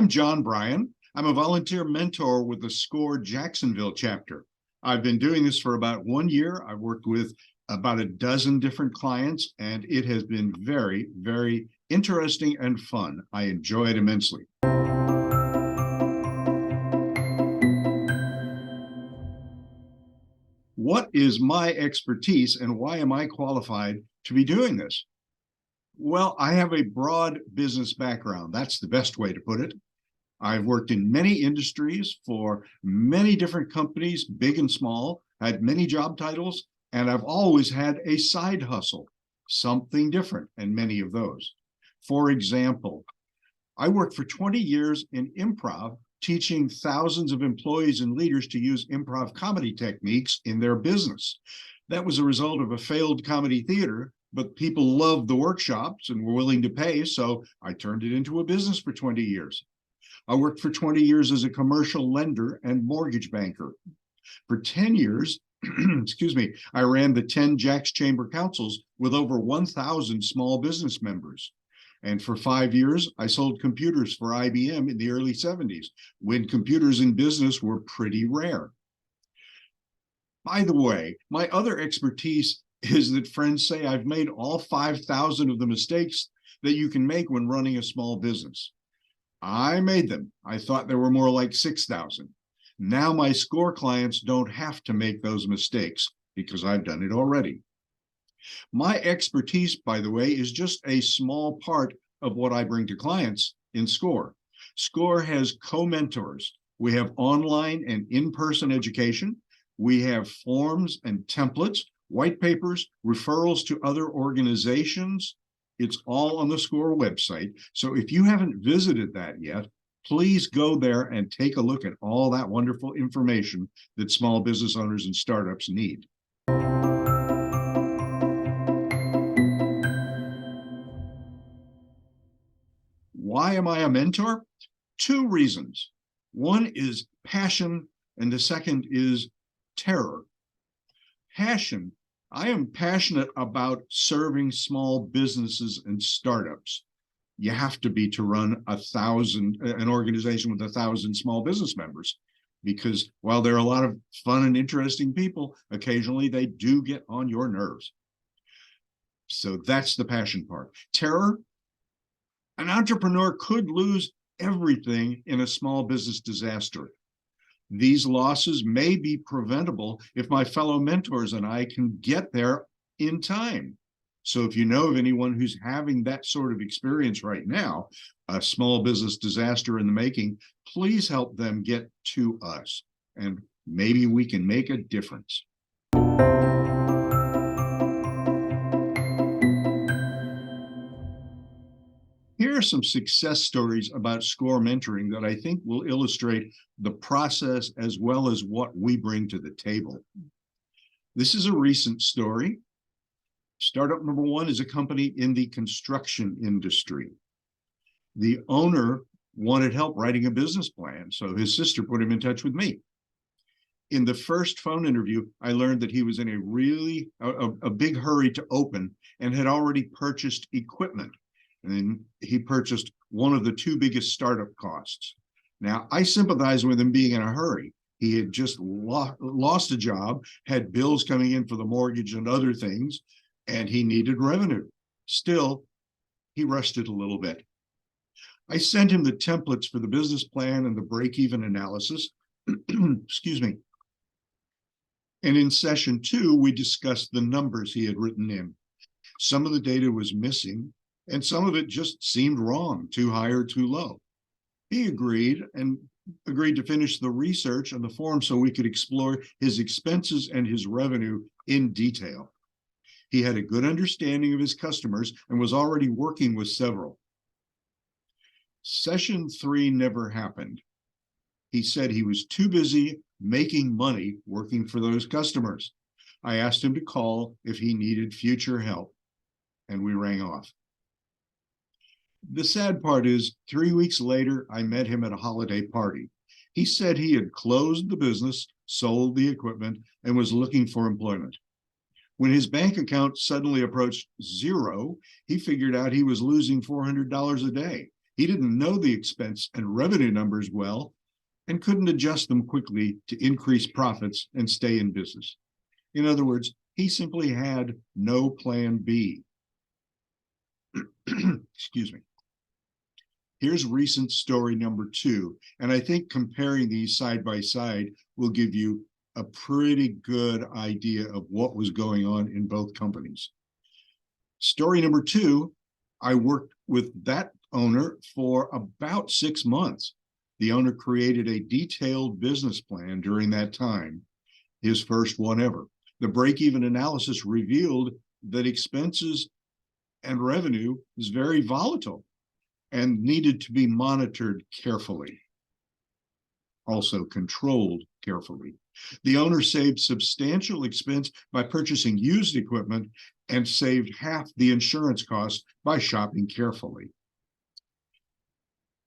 I'm Bryan. I'm a volunteer mentor with the SCORE Jacksonville chapter. I've been doing this for about 1 year. I've worked with about a dozen different clients, and it has been very, very interesting and fun. I enjoy it immensely. What is my expertise and why am I qualified to be doing this? Well, I have a broad business background. That's the best way to put it. I've worked in many industries for many different companies, big and small, had many job titles, and I've always had a side hustle, something different, and many of those. For example, I worked for 20 years in improv, teaching thousands of employees and leaders to use improv comedy techniques in their business. That was a result of a failed comedy theater, but people loved the workshops and were willing to pay, so I turned it into a business for 20 years. I worked for 20 years as a commercial lender and mortgage banker. For 10 years, I ran the 10 Jax Chamber councils with over 1,000 small business members. And for 5 years, I sold computers for IBM in the early 70s, when computers in business were pretty rare. By the way, my other expertise is that friends say I've made all 5,000 of the mistakes that you can make when running a small business. I made them. I thought there were more like 6,000. Now my SCORE clients don't have to make those mistakes because I've done it already. My expertise, by the way, is just a small part of what I bring to clients in SCORE. SCORE has co-mentors. We have online and in-person education. We have forms and templates, white papers, referrals to other organizations. It's all on the SCORE website. So if you haven't visited that yet, please go there and take a look at all that wonderful information that small business owners and startups need. Why am I a mentor? 2 reasons. One is passion, and the second is terror. Passion. I am passionate about serving small businesses and startups. You have to be to run an organization with 1,000 small business members, because while there are a lot of fun and interesting people, occasionally they do get on your nerves. So that's the passion part. Terror. An entrepreneur could lose everything in a small business disaster. These losses may be preventable if my fellow mentors and I can get there in time. So if you know of anyone who's having that sort of experience right now, a small business disaster in the making, please help them get to us, and maybe we can make a difference. Here are some success stories about SCORE mentoring that I think will illustrate the process as well as what we bring to the table. This is a recent story. Startup number 1 is a company in the construction industry. The owner wanted help writing a business plan, so his sister put him in touch with me. In the first phone interview, I learned that he was in a big hurry to open and had already purchased equipment. And then he purchased one of the 2 biggest startup costs. Now, I sympathize with him being in a hurry. He had just lost a job, had bills coming in for the mortgage and other things, and he needed revenue. Still, he rushed it a little bit. I sent him the templates for the business plan and the break-even analysis. Excuse me. And in session 2, we discussed the numbers he had written in. Some of the data was missing, and some of it just seemed wrong, too high or too low. He agreed to finish the research and the form so we could explore his expenses and his revenue in detail. He had a good understanding of his customers and was already working with several. Session 3 never happened. He said he was too busy making money working for those customers. I asked him to call if he needed future help, and we rang off. The sad part is, 3 weeks later, I met him at a holiday party. He said he had closed the business, sold the equipment, and was looking for employment. When his bank account suddenly approached 0, he figured out he was losing $400 a day. He didn't know the expense and revenue numbers well and couldn't adjust them quickly to increase profits and stay in business. In other words, he simply had no plan B. Excuse me. Here's recent story number 2, and I think comparing these side by side will give you a pretty good idea of what was going on in both companies. Story number 2, I worked with that owner for about 6 months. The owner created a detailed business plan during that time, his first one ever. The break-even analysis revealed that expenses and revenue is very volatile and needed to be monitored carefully, also controlled carefully. The owner saved substantial expense by purchasing used equipment and saved half the insurance costs by shopping carefully.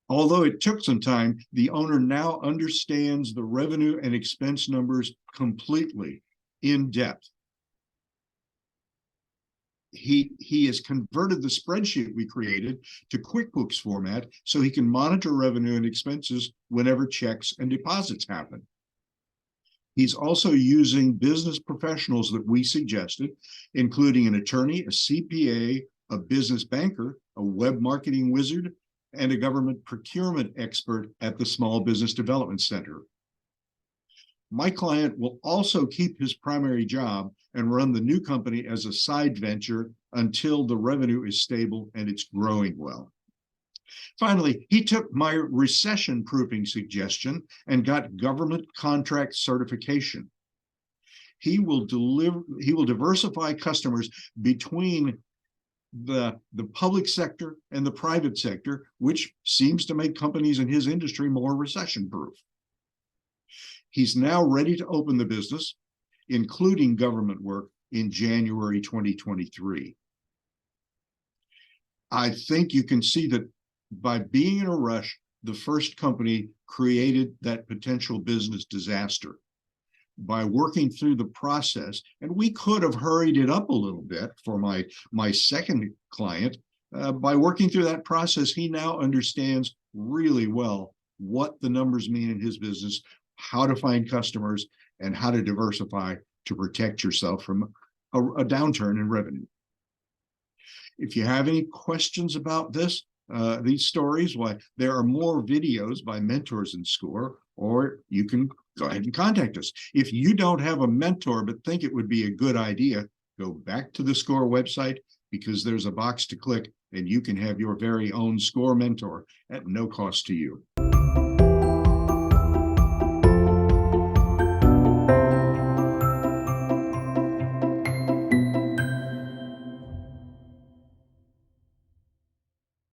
Although it took some time, the owner now understands the revenue and expense numbers completely in depth. He has converted the spreadsheet we created to QuickBooks format so he can monitor revenue and expenses whenever checks and deposits happen. He's also using business professionals that we suggested, including an attorney, a CPA, a business banker, a web marketing wizard, and a government procurement expert at the Small Business Development Center. My client will also keep his primary job and run the new company as a side venture until the revenue is stable and it's growing well. Finally, he took my recession-proofing suggestion and got government contract certification. He will diversify customers between the public sector and the private sector, which seems to make companies in his industry more recession-proof. He's now ready to open the business, including government work, in January 2023. I think you can see that by being in a rush, the first company created that potential business disaster. By working through the process, and we could have hurried it up a little bit for my second client, by working through that process, he now understands really well what the numbers mean in his business, how to find customers, and how to diversify to protect yourself from a downturn in revenue. If you have any questions about this, these stories, why there are more videos by mentors in SCORE, or you can go ahead and contact us. If you don't have a mentor but think it would be a good idea, go back to the SCORE website, because there's a box to click and you can have your very own SCORE mentor at no cost to you.